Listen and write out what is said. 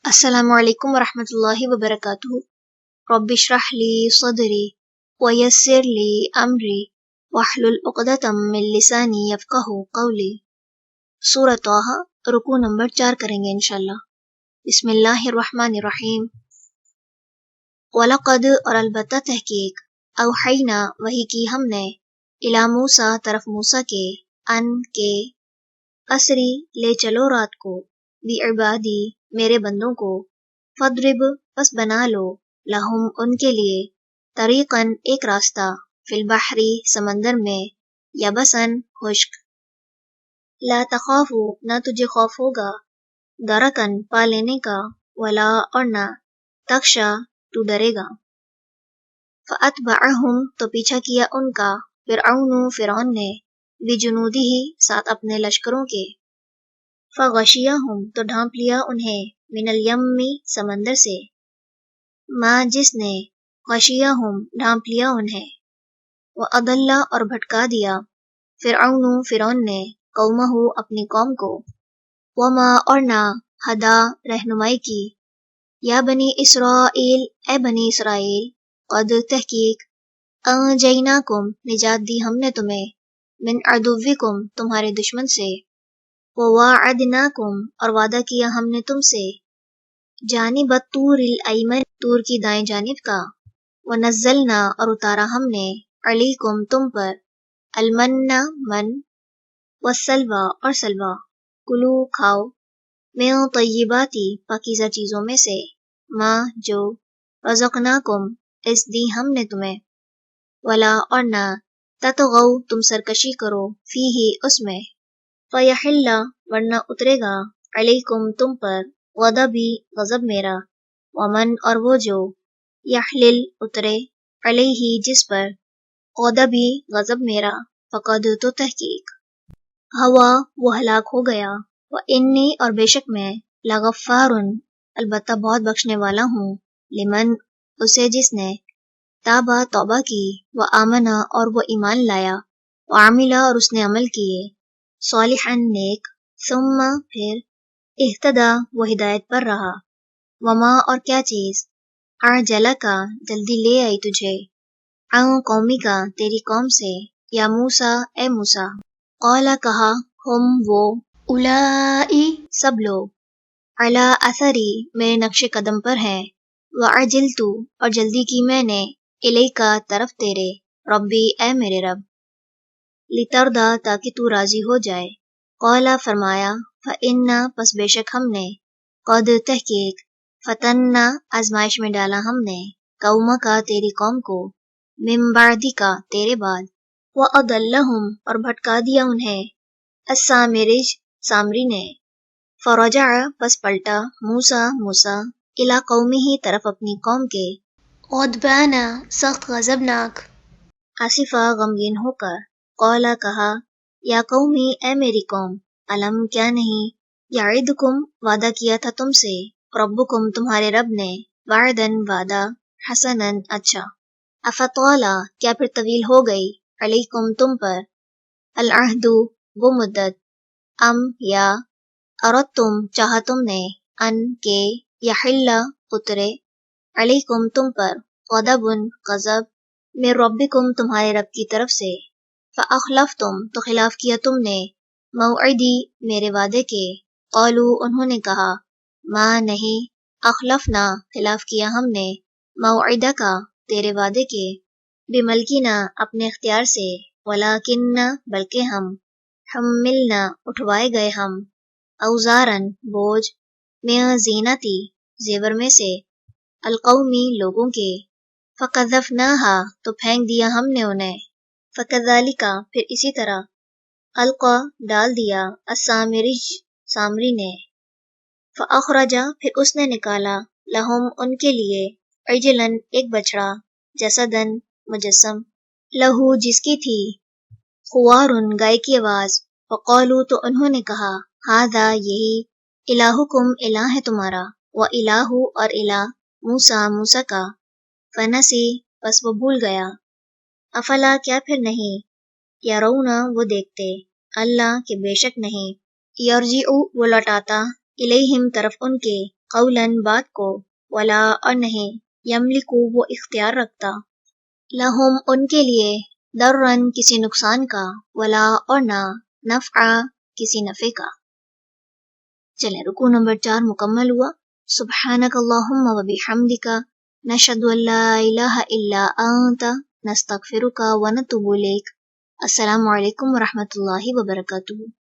السلام علیکم ورحمۃ اللہ وبرکاتہ۔ رب اشرح لی صدری ویسر لی امری واحلل عقدۃ من لسانی یفقہوا قولی۔ سورۃ طٰہٰ، رکوع نمبر 4 کریں گے انشاءاللہ۔ بسم اللہ الرحمن الرحیم۔ وَلَقَدْ، اور البتہ تحقیق، اوحینا، وحی کی ہم نے، الی موسیٰ، طرف موسیٰ کے، ان کے، اسری، لے چلو رات کو، بعبادی، میرے بندوں کو، فضرب، پس بنا لو، لہم، ان کے لیے، طریقاً، ایک راستہ، فی البحری، سمندر میں، یبساً، خشک، لا تخافوا، نہ تجھے خوف ہوگا، درکاً، پا لینے کا، ولا، اور نہ، تخشا، تو ڈرے گا۔ فأتبعہم، تو پیچھا کیا ان کا، فرعون نے، بجنودہ، ساتھ اپنے لشکروں کے، فغشیہم، تو ڈھانپ لیا انہیں، من الیم، سمندر سے، ما، جس نے، غشیہم، ڈھانپ لیا انہیں، وأضل، اور بھٹکا دیا، فرعون نے، قومہ، اپنی قوم کو، وما، اور نہ، ہدا، رہنمائی کی، یا بنی اسرائیل، اے بنی اسرائیل، قد، تحقیق، انجیناکم، نجات دی ہم نے تمہیں، من عدوکم، تمہارے دشمن سے، وواعدناکم، اور وعدہ کیا ہم نے تم سے، جانب الطور الایمن، طور کی دائیں جانب کا، ونزلنا، اور اتارا ہم نے، علیکم، تم پر، المن، من، والسلوی، اور سلوی، کلو، کھاؤ، من طیباتی، پاکیزہ چیزوں میں سے، ما، جو، رزقناکم، اس دی ہم نے تمہیں، ولا، اور نہ، تطغوا، تم سرکشی کرو، فیہ، اس میں، فیحل، ورنہ اترے گا، علیکم، تم پر، غضبی، غضب میرا، ومن، اور وہ جو، یحلل، اترے، علیہ، جس پر، غضبی، غضب میرا، فقد، تو تحقیق، ہوا، وہ ہلاک ہو گیا، وانی، اور بے شک میں، لغفار، البتہ بہت بخشنے والا ہوں، لمن، اسے جس نے، تابا، توبہ کی، وآمنا، اور وہ ایمان لایا، وعملا، اور اس نے عمل کیے، صالحا، نیک، ثم، پھر، اہتدا، وہ ہدایت پر رہا، وما، اور کیا چیز، اعجلک، جلدی لے آئی تجھے، عن قومک، تیری قوم سے، یا موسیٰ، اے موسیٰ، قال، کہا، ہم، وہ، اولائی، سب لوگ، علی اثری، میرے نقش قدم پر ہیں، وعجلت، اور جلدی کی میں نے، الیک، طرف تیرے، ربی، اے میرے رب، لترضی، تاکہ تو راضی ہو جائے، قال، فرمایا، فإن، پس بے شک ہم نے، قد، تحقیق، فتنا، آزمائش میں ڈالا ہم نے، قومک، تیری قوم کو، من بعدک، تیرے بعد، وأضلہم، اور بھٹکا دیا انہیں، السامرج، سامری نے، فرجع، پس پلٹا، موسیٰ، الی قومہ، طرف اپنی قوم کے، غضبان، سخت غضبناک، آسفا، غمگین ہو کر، قال، کہا، یا قومی، اے میری قوم، علم، کیا نہیں، یعدکم، وعدہ کیا تھا تم سے، ربکم، تمہارے رب نے، وعدن، وعدہ، حسنن، اچھا، افطال، کیا پھر طویل ہو گئی، علیکم، تم پر، العہد، وہ مدت، ام، یا، اردتم، چاہا تم نے، ان، کے، یحل، اترے، علیکم، تم پر، غضب، غضب، من ربکم، تمہارے رب کی طرف سے، فاخلفتم، تو خلاف کیا تم نے، موعدی، میرے وعدے کے، قالو، انہوں نے کہا، ما، نہیں، اخلفنا، خلاف کیا ہم نے، موعدک، تیرے وعدے کے، بملکنا، اپنے اختیار سے، ولیکن، بلکہ ہم، حملنا، اٹھوائے گئے ہم، اوزارن، بوجھ، من زینتی، زیور میں سے، القومی، لوگوں کے، فقذفناہا، تو پھینک دیا ہم نے انہیں، فکذالک، پھر اسی طرح، القا، ڈال دیا، السامرج، سامری نے، فاخرج، پھر اس نے نکالا، لہم، ان کے لیے، عجلاً، ایک بچڑا، جسداً، مجسم، لہو، جس کی تھی، خوارن، گائے کی آواز، فقالو، تو انہوں نے کہا، ھذا، یہی، الہکم، الہ ہے تمہارا، وإلہ، اور الہ، موسیٰ کا، فنسی، پس وہ بھول گیا، افلا، کیا پھر نہیں، یرون، وہ دیکھتے، اللہ، کہ بے شک نہیں، یرجع، وہ لوٹاتا، الیہم، طرف ان کے، قولاً بات کو، ولا اور نہیں، یملکو وہ اختیار رکھتا، لہم ان کے لیے، درن کسی نقصان کا، ولا اور نہ، نفع کسی نفع کا۔ چلیں رکوع نمبر 4 مکمل ہوا۔ سبحانک اللہم و بحمدک، نشہد ان لا الہ الا انت، نستغفرک و نتوب الیک۔ السلام علیکم ورحمۃ اللہ وبرکاتہ۔